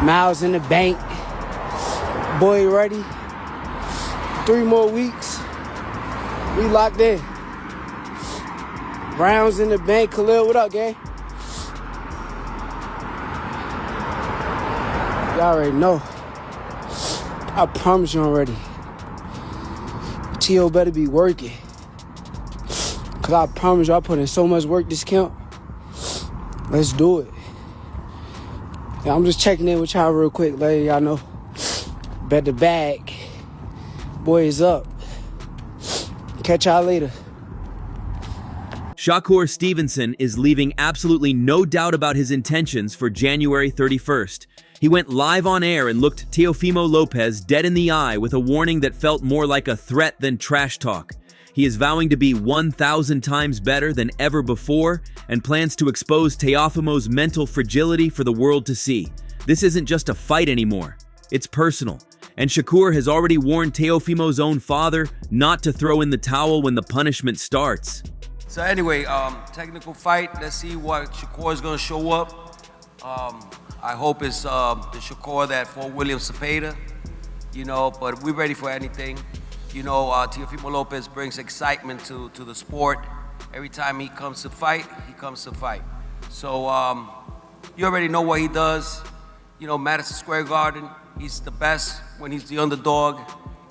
Miles in the bank. Boy, ready? 3 more weeks. We locked in. Rounds in the bank. Khalil, what up, gang? Y'all already know. I promise you already. T.O. better be working. Cause I promise you I put in so much work this camp. Let's do it. Yeah, I'm just checking in with y'all real quick, letting y'all know. Bet the bag. Boy is up. Catch y'all later. Shakur Stevenson is leaving absolutely no doubt about his intentions for January 31st. He went live on air and looked Teofimo Lopez dead in the eye with a warning that felt more like a threat than trash talk. He is vowing to be 1,000 times better than ever before and plans to expose Teofimo's mental fragility for the world to see. This isn't just a fight anymore. It's personal. And Shakur has already warned Teofimo's own father not to throw in the towel when the punishment starts. So anyway, technical fight. Let's see what Shakur is going to show up. I hope it's the Shakur that fought William Cepeda, but we're ready for anything. Teofimo Lopez brings excitement to the sport. Every time he comes to fight, he comes to fight. So you already know what he does. Madison Square Garden, he's the best when he's the underdog.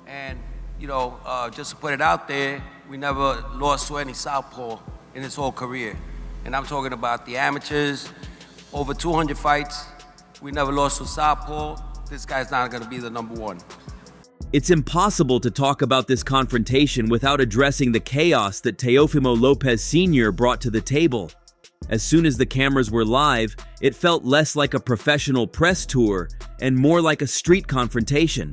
And, just to put it out there, we never lost to any southpaw in his whole career. And I'm talking about the amateurs, over 200 fights. We never lost to southpaw. This guy's not going to be the #1. It's impossible to talk about this confrontation without addressing the chaos that Teofimo Lopez Sr. brought to the table. As soon as the cameras were live, it felt less like a professional press tour and more like a street confrontation.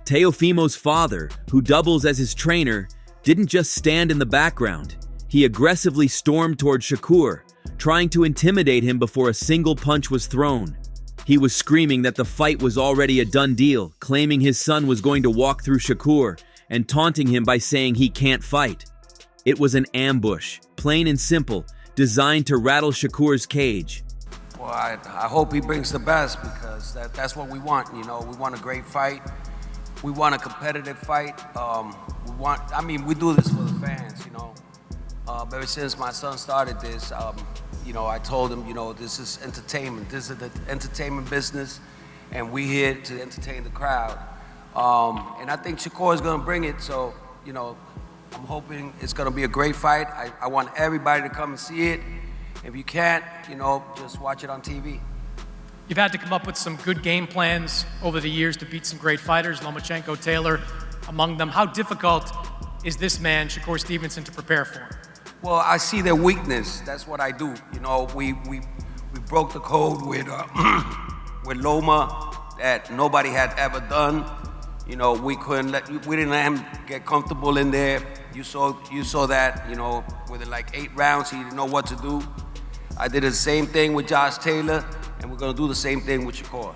Teofimo's father, who doubles as his trainer, didn't just stand in the background. He aggressively stormed toward Shakur, trying to intimidate him before a single punch was thrown. He was screaming that the fight was already a done deal, claiming his son was going to walk through Shakur, and taunting him by saying he can't fight. It was an ambush, plain and simple, designed to rattle Shakur's cage. Well, I hope he brings the best, because that's what we want. We want a great fight. We want a competitive fight. We do this for the fans, Ever since my son started this, I told him, this is entertainment. This is the entertainment business, and we're here to entertain the crowd. And I think Shakur is going to bring it, so, I'm hoping it's going to be a great fight. I want everybody to come and see it. If you can't, just watch it on TV. You've had to come up with some good game plans over the years to beat some great fighters, Lomachenko, Taylor, among them. How difficult is this man, Shakur Stevenson, to prepare for? Well, I see their weakness. That's what I do. We broke the code with Loma that nobody had ever done. We didn't let him get comfortable in there. You saw that. Within like 8 rounds, he didn't know what to do. I did the same thing with Josh Taylor, and we're gonna do the same thing with Shakur.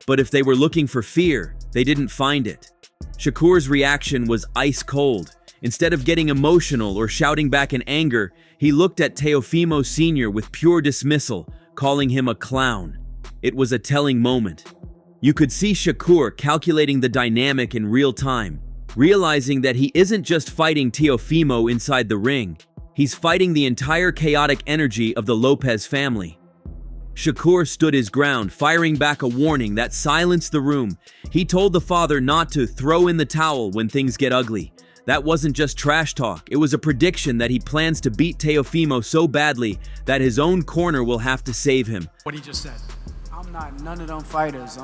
But if they were looking for fear, they didn't find it. Shakur's reaction was ice cold. Instead of getting emotional or shouting back in anger, he looked at Teofimo Sr. with pure dismissal, calling him a clown. It was a telling moment. You could see Shakur calculating the dynamic in real time, realizing that he isn't just fighting Teofimo inside the ring, he's fighting the entire chaotic energy of the Lopez family. Shakur stood his ground, firing back a warning that silenced the room. He told the father not to throw in the towel when things get ugly. That wasn't just trash talk, it was a prediction that he plans to beat Teofimo so badly that his own corner will have to save him. What he just said. I'm not none of them fighters.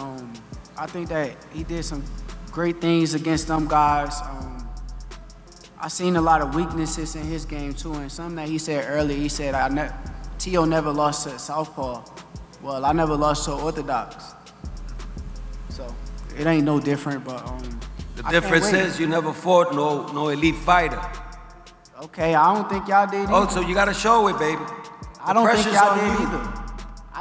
I think that he did some great things against them guys. I seen a lot of weaknesses in his game too, and something that he said earlier, he said, T.O. never lost to southpaw. Well, I never lost to orthodox. So it ain't no different, but the difference is you never fought no elite fighter. Okay, I don't think y'all did either. Oh, so you gotta show it, baby. I don't think y'all did either.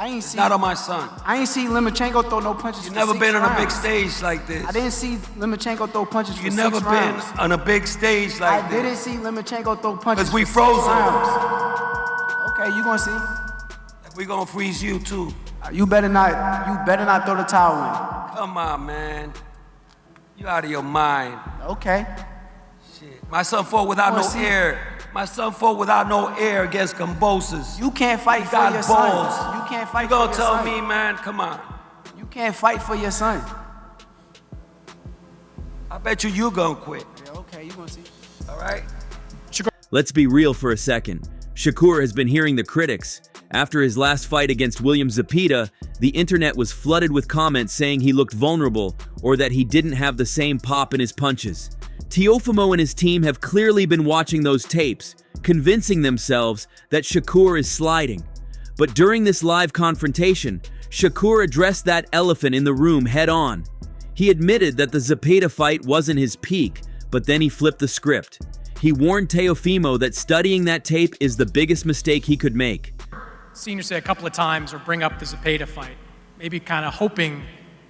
It's not on my son. I ain't see Lomachenko throw no punches. You've never been on a big stage like this. I didn't see Lomachenko throw punches for 6 rounds. You've never been on a big stage like this. I didn't see Lomachenko throw punches. Because we froze him. Okay, you gonna see. We're gonna freeze you too. You better not throw the towel Come on, man. You out of your mind. in. Okay. Shit. My son fought without no air. My son fought without no air against Cambosos. You can't fight for got your balls. son. You can't fight You for gonna your tell son. me, man? Come on. You can't fight for your son. I bet you gonna quit. Yeah, okay, you gonna see. All right? Let's be real for a second. Shakur has been hearing the critics. After his last fight against William Zepeda, the internet was flooded with comments saying he looked vulnerable or that he didn't have the same pop in his punches. Teofimo and his team have clearly been watching those tapes, convincing themselves that Shakur is sliding. But during this live confrontation, Shakur addressed that elephant in the room head-on. He admitted that the Zepeda fight wasn't his peak, but then he flipped the script. He warned Teofimo that studying that tape is the biggest mistake he could make. Senior say a couple of times or bring up the Zepeda fight, maybe kind of hoping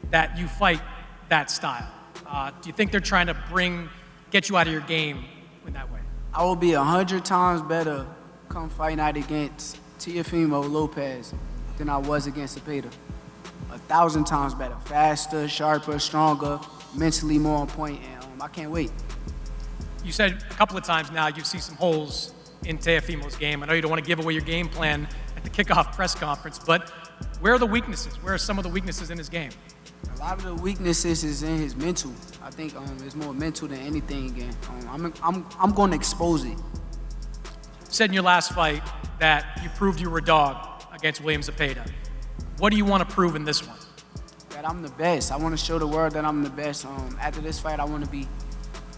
that you fight that style. Do you think they're trying to get you out of your game in that way? I will be 100 times better come fight night against Teofimo Lopez than I was against Zepeda. 1,000 times better. Faster, sharper, stronger, mentally more on point, and I can't wait. You said a couple of times now you see some holes in Teofimo's game. I know you don't want to give away your game plan at the kickoff press conference, but where are the weaknesses? Where are some of the weaknesses in his game? A lot of the weaknesses is in his mental. I think it's more mental than anything, and I'm going to expose it. You said in your last fight that you proved you were a dog against William Zepeda. What do you want to prove in this one? That I'm the best. I want to show the world that I'm the best. After this fight, I want to be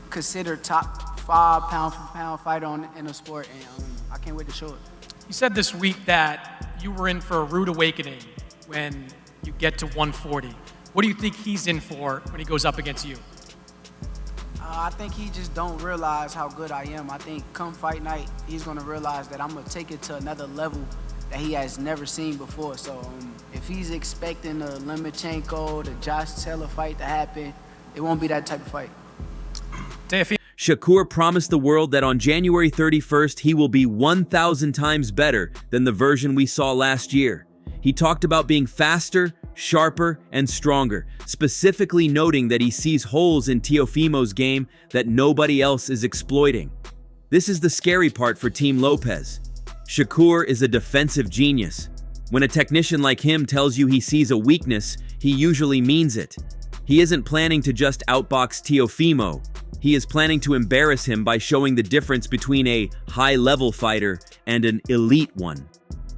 considered top 5 pound-for-pound fighter in the sport, and I can't wait to show it. You said this week that you were in for a rude awakening when you get to 140. What do you think he's in for when he goes up against you? I think he just don't realize how good I am. I think come fight night, he's going to realize that I'm going to take it to another level that he has never seen before. So if he's expecting the Lomachenko, the Josh Taylor fight to happen, it won't be that type of fight. Shakur promised the world that on January 31st, he will be 1,000 times better than the version we saw last year. He talked about being faster, sharper, and stronger, specifically noting that he sees holes in Teofimo's game that nobody else is exploiting. This is the scary part for Team Lopez. Shakur is a defensive genius. When a technician like him tells you he sees a weakness, he usually means it. He isn't planning to just outbox Teofimo. He is planning to embarrass him by showing the difference between a high-level fighter and an elite one.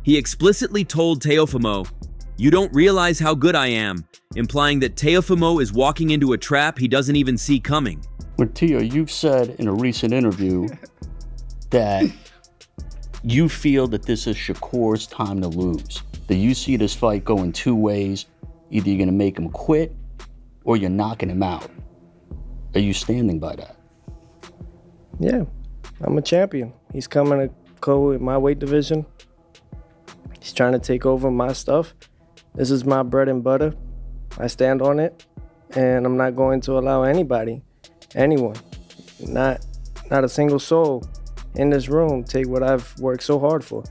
He explicitly told Teofimo, "You don't realize how good I am," implying that Teofimo is walking into a trap he doesn't even see coming. But Teo, you've said in a recent interview that you feel that this is Shakur's time to lose. That you see this fight going two ways. Either you're going to make him quit or you're knocking him out. Are you standing by that? Yeah, I'm a champion. He's coming to go with my weight division. He's trying to take over my stuff. This is my bread and butter. I stand on it, and I'm not going to allow anyone, not a single soul in this room, take what I've worked so hard for.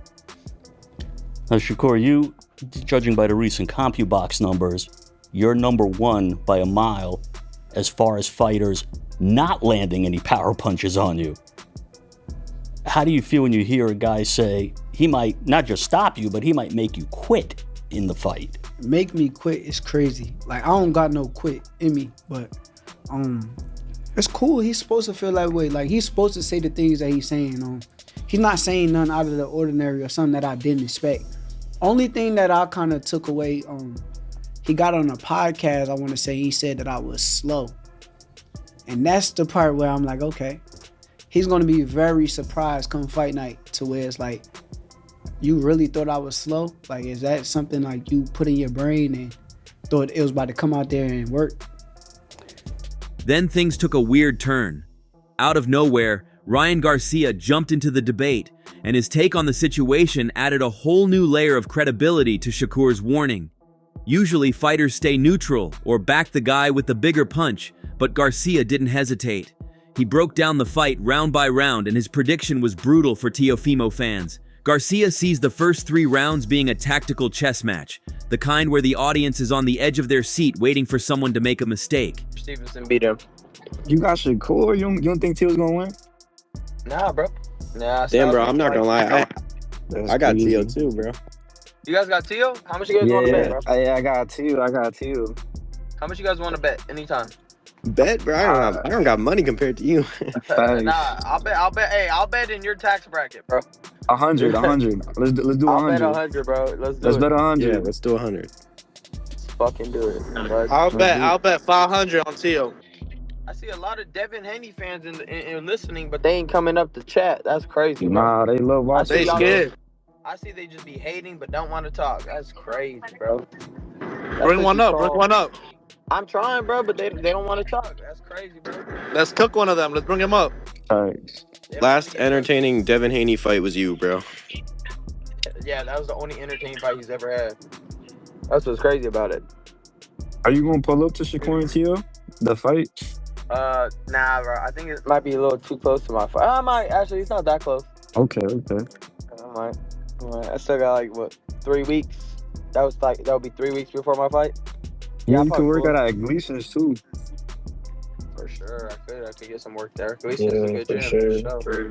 Now, Shakur, you, judging by the recent CompuBox numbers, you're number one by a mile as far as fighters not landing any power punches on you. How do you feel when you hear a guy say he might not just stop you, but he might make you quit in the fight? Make me quit is crazy. Like, I don't got no quit in me, but it's cool. He's supposed to feel that way. Like, he's supposed to say the things that he's saying. He's not saying nothing out of the ordinary or something that I didn't expect. Only thing that I kind of took away, he got on a podcast, I want to say, he said that I was slow. And that's the part where I'm like, okay, he's going to be very surprised come fight night to where it's like, you really thought I was slow? Like, is that something like you put in your brain and thought it was about to come out there and work? Then things took a weird turn. Out of nowhere, Ryan Garcia jumped into the debate, and his take on the situation added a whole new layer of credibility to Shakur's warning. Usually, fighters stay neutral or back the guy with the bigger punch, but Garcia didn't hesitate. He broke down the fight round by round, and his prediction was brutal for Teofimo fans. Garcia sees the first 3 rounds being a tactical chess match. the kind where the audience is on the edge of their seat waiting for someone to make a mistake. Stevenson beat him. You got Shakur? You don't think Teal's gonna win? Nah, bro. Nah. Damn, bro, I'm not gonna lie. I got crazy. Teo too, bro. You guys got Teo? How much you guys want to bet, bro? Yeah, I got Teal. How much you guys want to bet anytime? Bet, bro. I don't got money compared to you. Nah, I'll bet in your tax bracket, bro. 100. Let's do 100. I'll bet 100, bro. Let's bet 100. Yeah, let's do 100. Let's fucking do it. I'll bet 500 on Teo. I see a lot of Devin Haney fans in listening, but they ain't coming up to chat. That's crazy, bro. Nah, they love watching. They scared. I see they just be hating, but don't want to talk. That's crazy, bro. Bring one up. I'm trying, bro, but they don't want to talk. That's crazy, bro. Let's cook one of them. Let's bring him up. All right. Last entertaining Devin Haney fight was you, bro. Yeah, that was the only entertaining fight he's ever had. That's what's crazy about it. Are you gonna pull up to Shakur and Teal? The fight? Nah, bro. I think it might be a little too close to my fight. I might. Actually, it's not that close. Okay. I might. I still got, like, 3 weeks? That would be 3 weeks before my fight? Yeah, you can work at Gleason's too. For sure, I could get some work there. Gleason's a good gym. For sure.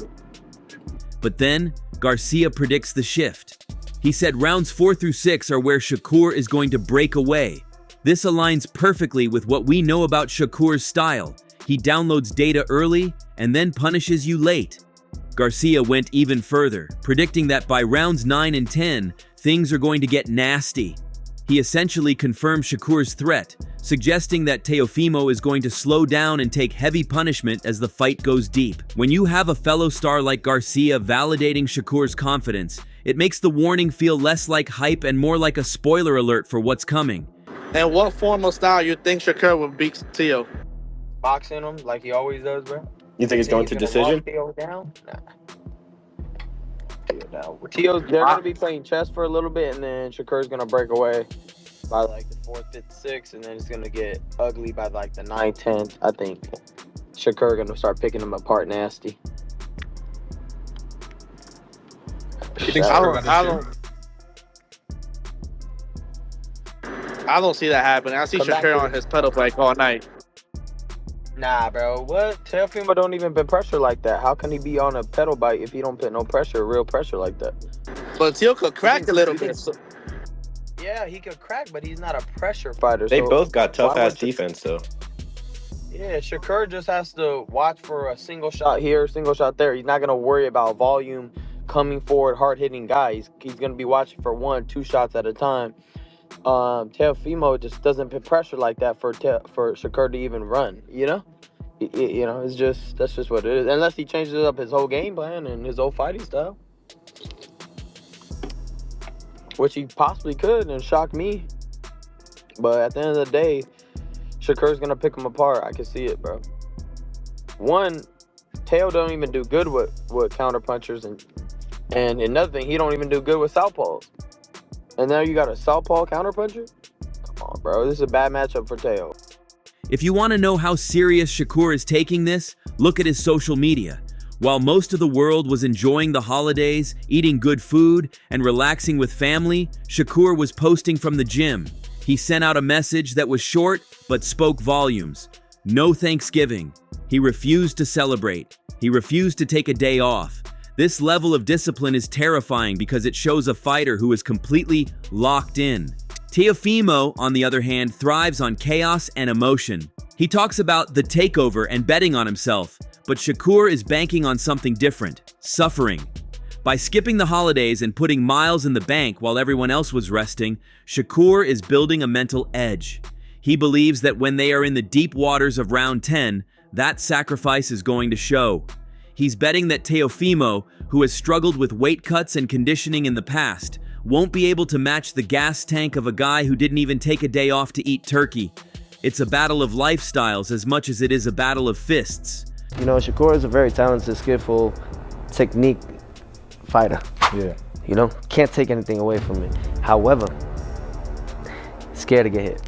But then, Garcia predicts the shift. He said rounds 4 through 6 are where Shakur is going to break away. This aligns perfectly with what we know about Shakur's style. He downloads data early and then punishes you late. Garcia went even further, predicting that by rounds 9 and 10, things are going to get nasty. He essentially confirmed Shakur's threat, suggesting that Teofimo is going to slow down and take heavy punishment as the fight goes deep. When you have a fellow star like Garcia validating Shakur's confidence, it makes the warning feel less like hype and more like a spoiler alert for what's coming. And what form of style you think Shakur would beat Teo? Boxing him like he always does, bro. You think it's going to decision? Teo down? Nah. Teo's, they're going to be playing chess for a little bit, and then Shakur's going to break away by like the 4th, 5th, 6th, and then it's going to get ugly by like the 9th, 10th. I think Shakur going to start picking them apart nasty. You think I don't see that happening. I see Shakur on his pedal like all night. Nah, bro. What? Teofimo don't even put pressure like that. How can he be on a pedal bike if he don't put no pressure, real pressure like that? But Teo could crack a little bit. Yeah, he could crack, but he's not a pressure fighter. They both got tough-ass defense, though. Yeah, Shakur just has to watch for a single shot here, single shot there. He's not going to worry about volume coming forward, hard-hitting guy. He's going to be watching for 1, 2 shots at a time. Teofimo just doesn't put pressure like that for Shakur to even run, you know? You know, that's just what it is. Unless he changes up his whole game plan and his whole fighting style. Which he possibly could and shock me. But at the end of the day, Shakur's going to pick him apart. I can see it, bro. One, Teo don't even do good with counter punchers. And another thing, he don't even do good with southpaws. And now you got a southpaw counter puncher? Come on, bro. This is a bad matchup for Teo. If you want to know how serious Shakur is taking this, look at his social media. While most of the world was enjoying the holidays, eating good food, and relaxing with family, Shakur was posting from the gym. He sent out a message that was short but spoke volumes. No Thanksgiving. He refused to celebrate. He refused to take a day off. This level of discipline is terrifying because it shows a fighter who is completely locked in. Teofimo, on the other hand, thrives on chaos and emotion. He talks about the takeover and betting on himself, but Shakur is banking on something different: suffering. By skipping the holidays and putting miles in the bank while everyone else was resting, Shakur is building a mental edge. He believes that when they are in the deep waters of round 10, that sacrifice is going to show. He's betting that Teofimo, who has struggled with weight cuts and conditioning in the past, won't be able to match the gas tank of a guy who didn't even take a day off to eat turkey. It's a battle of lifestyles as much as it is a battle of fists. You know, Shakur is a very talented, skillful, technique fighter. Yeah. You know, can't take anything away from it. However, scared to get hit.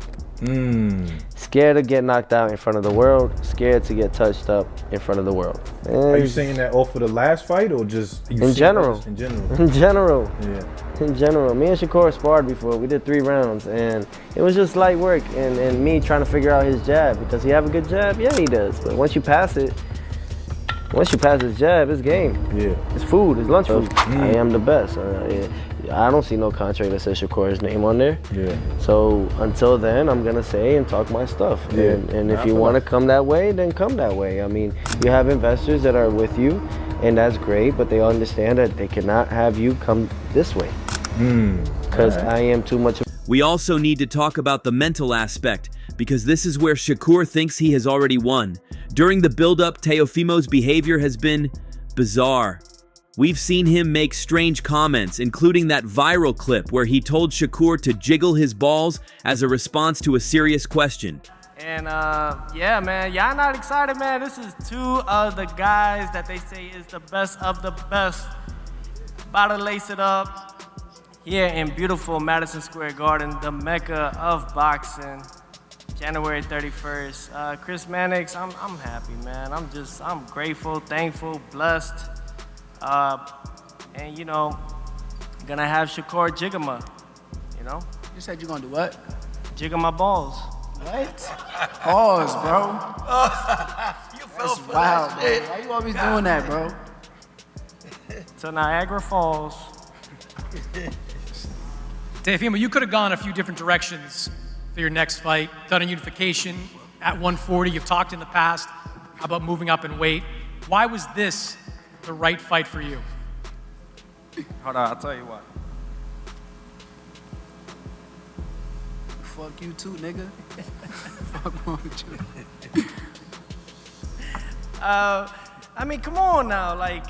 Scared to get knocked out in front of the world, scared to get touched up in front of the world. Are you saying that off of the last fight or just in general? In general. In general. Yeah. In general. Me and Shakur sparred before. We did 3 rounds, and it was just light work and me trying to figure out his jab. Does he have a good jab? Yeah, he does. But once you pass his jab, it's game. Yeah. It's food. It's lunch food. I am the best. I don't see no contract that says Shakur's name on there. Yeah. So until then, I'm gonna say and talk my stuff. Yeah. And if you want to come that way, then come that way. I mean, you have investors that are with you, and that's great. But they understand that they cannot have you come this way because I am too much. We also need to talk about the mental aspect, because this is where Shakur thinks he has already won. During the build-up, Teofimo's behavior has been bizarre. We've seen him make strange comments, including that viral clip where he told Shakur to jiggle his balls as a response to a serious question. And yeah, man, y'all not excited, man? This is 2 of the guys that they say is the best of the best. About to lace it up here in beautiful Madison Square Garden, the mecca of boxing. January 31st. Chris Mannix, I'm happy, man. I'm grateful, thankful, blessed. And you know, gonna have Shakur Jigama, you know? You said you're gonna do what? Jiggle my balls. What? Pause, bro. That's wild, bro. Why you always doing that, bro? To Niagara Falls. Teofimo, you could have gone a few different directions for your next fight. Done a unification at 140. You've talked in the past about moving up in weight. Why was this the right fight for you? Hold on, I'll tell you what. Fuck you too, nigga. Fuck wrong with you? I mean, come on now. Like,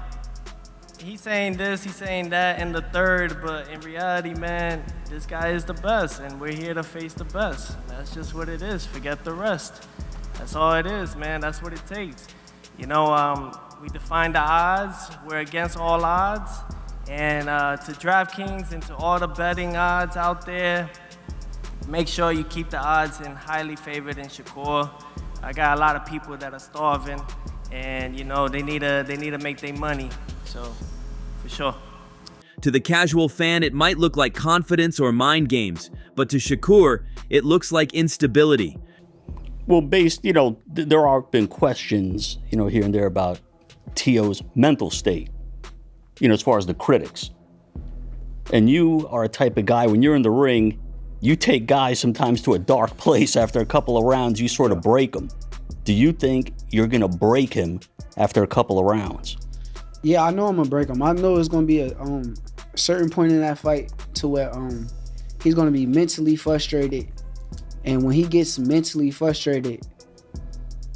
he's saying this, he's saying that, and the third, but in reality, man, this guy is the best, and we're here to face the best. That's just what it is. Forget the rest. That's all it is, man. That's what it takes. You know, we define the odds. We're against all odds. And to DraftKings and to all the betting odds out there, make sure you keep the odds in highly favored in Shakur. I got a lot of people that are starving, and you know they need to make their money. So, for sure. To the casual fan, it might look like confidence or mind games, but to Shakur, it looks like instability. Well, based, you know, there have been questions, you know, here and there about Teo's mental state, you know, as far as the critics. And you are a type of guy, when you're in the ring, you take guys sometimes to a dark place. After a couple of rounds, you sort of break them. Do you think you're going to break him after a couple of rounds? Yeah, I know I'm gonna break him. I know it's gonna be a certain point in that fight to where he's gonna be mentally frustrated, and when he gets mentally frustrated,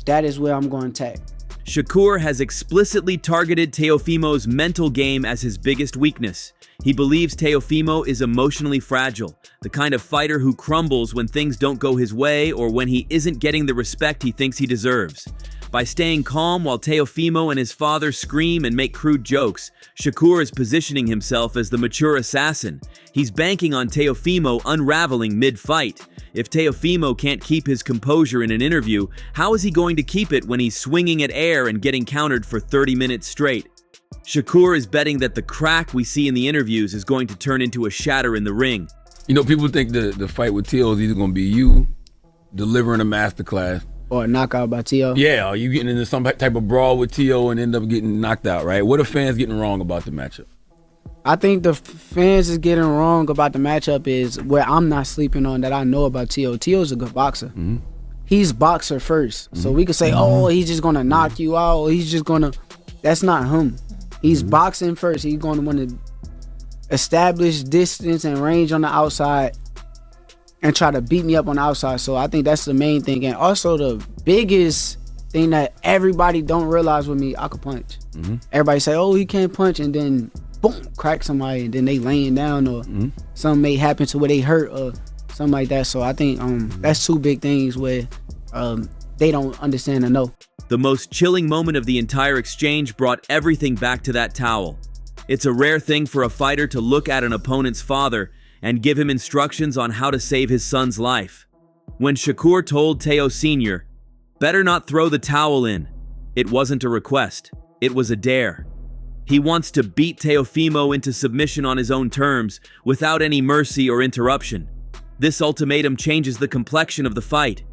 that is where I'm going to attack. Shakur has explicitly targeted Teofimo's mental game as his biggest weakness. He believes Teofimo is emotionally fragile, the kind of fighter who crumbles when things don't go his way or when he isn't getting the respect he thinks he deserves. By staying calm while Teofimo and his father scream and make crude jokes, Shakur is positioning himself as the mature assassin. He's banking on Teofimo unraveling mid-fight. If Teofimo can't keep his composure in an interview, how is he going to keep it when he's swinging at air and getting countered for 30 minutes straight? Shakur is betting that the crack we see in the interviews is going to turn into a shatter in the ring. You know, people think the fight with Teo is either going to be you delivering a masterclass, or a knockout by Teo. yeah, or you getting into some type of brawl with Teo and end up getting knocked out, right? What are fans getting wrong about the matchup? I think the fans is getting wrong about the matchup is where I'm not sleeping on that I know about Teo. Teo's a good boxer. Mm-hmm. He's boxer first. So we could say, oh, he's just gonna knock you out. Or he's just gonna, that's not him. He's boxing first. He's gonna want to establish distance and range on the outside and try to beat me up on the outside. So I think that's the main thing. And also the biggest thing that everybody don't realize with me, I could punch. Everybody say, oh, he can't punch, and then boom, crack somebody, and then they laying down, or something may happen to where they hurt or something like that. So I think that's 2 big things where they don't understand or know. The most chilling moment of the entire exchange brought everything back to that towel. It's a rare thing for a fighter to look at an opponent's father and give him instructions on how to save his son's life. When Shakur told Teo Sr., "Better not throw the towel in," it wasn't a request, it was a dare. He wants to beat Teofimo into submission on his own terms, without any mercy or interruption. This ultimatum changes the complexion of the fight.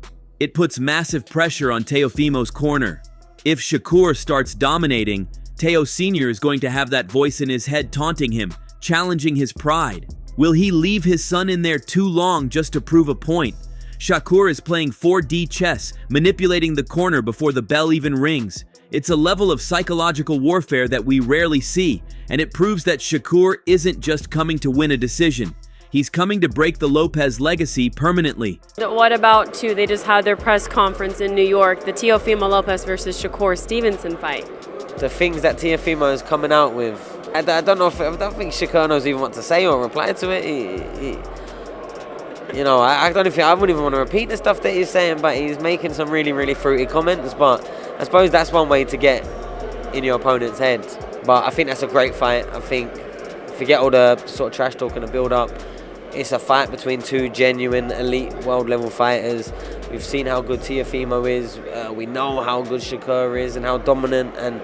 It puts massive pressure on Teofimo's corner. If Shakur starts dominating, Teo Sr. is going to have that voice in his head taunting him, challenging his pride. Will he leave his son in there too long just to prove a point? Shakur is playing 4D chess, manipulating the corner before the bell even rings. It's a level of psychological warfare that we rarely see, and it proves that Shakur isn't just coming to win a decision. He's coming to break the Lopez legacy permanently. What about, too, they just had their press conference in New York, the Teofimo Lopez versus Shakur Stevenson fight. The things that Teofimo is coming out with, I don't think Shakur knows even what to say or reply to it. I wouldn't even want to repeat the stuff that he's saying, but he's making some really, really fruity comments. But I suppose that's one way to get in your opponent's head. But I think that's a great fight. I think, forget all the sort of trash talk and the build-up. It's a fight between two genuine elite world-level fighters. We've seen how good Teofimo is. We know how good Shakur is and how dominant and,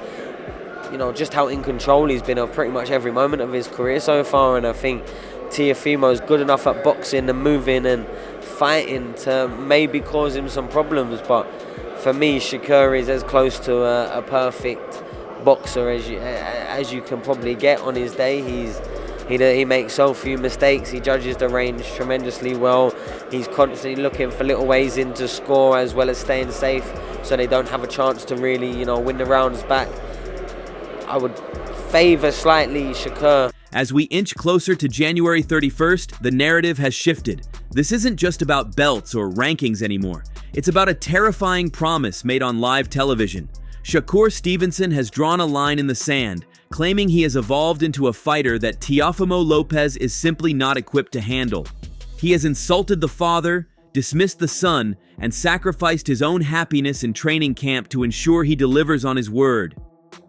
just how in control he's been of pretty much every moment of his career so far. And I think Teofimo is good enough at boxing and moving and fighting to maybe cause him some problems. But for me, Shakur is as close to a perfect boxer as you can probably get on his day. He makes so few mistakes. He judges the range tremendously well. He's constantly looking for little ways in to score as well as staying safe so they don't have a chance to really, win the rounds back. I would favor slightly Shakur. As we inch closer to January 31st, the narrative has shifted. This isn't just about belts or rankings anymore. It's about a terrifying promise made on live television. Shakur Stevenson has drawn a line in the sand, claiming he has evolved into a fighter that Teofimo Lopez is simply not equipped to handle. He has insulted the father, dismissed the son, and sacrificed his own happiness in training camp to ensure he delivers on his word.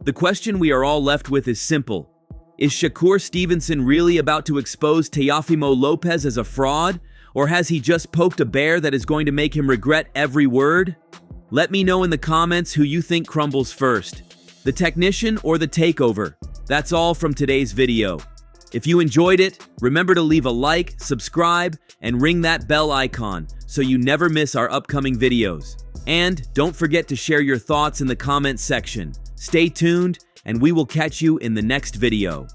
The question we are all left with is simple. Is Shakur Stevenson really about to expose Teofimo Lopez as a fraud? Or has he just poked a bear that is going to make him regret every word? Let me know in the comments who you think crumbles first, the technician or the takeover. That's all from today's video. If you enjoyed it, remember to leave a like, subscribe, and ring that bell icon so you never miss our upcoming videos. And don't forget to share your thoughts in the comments section. Stay tuned, and we will catch you in the next video.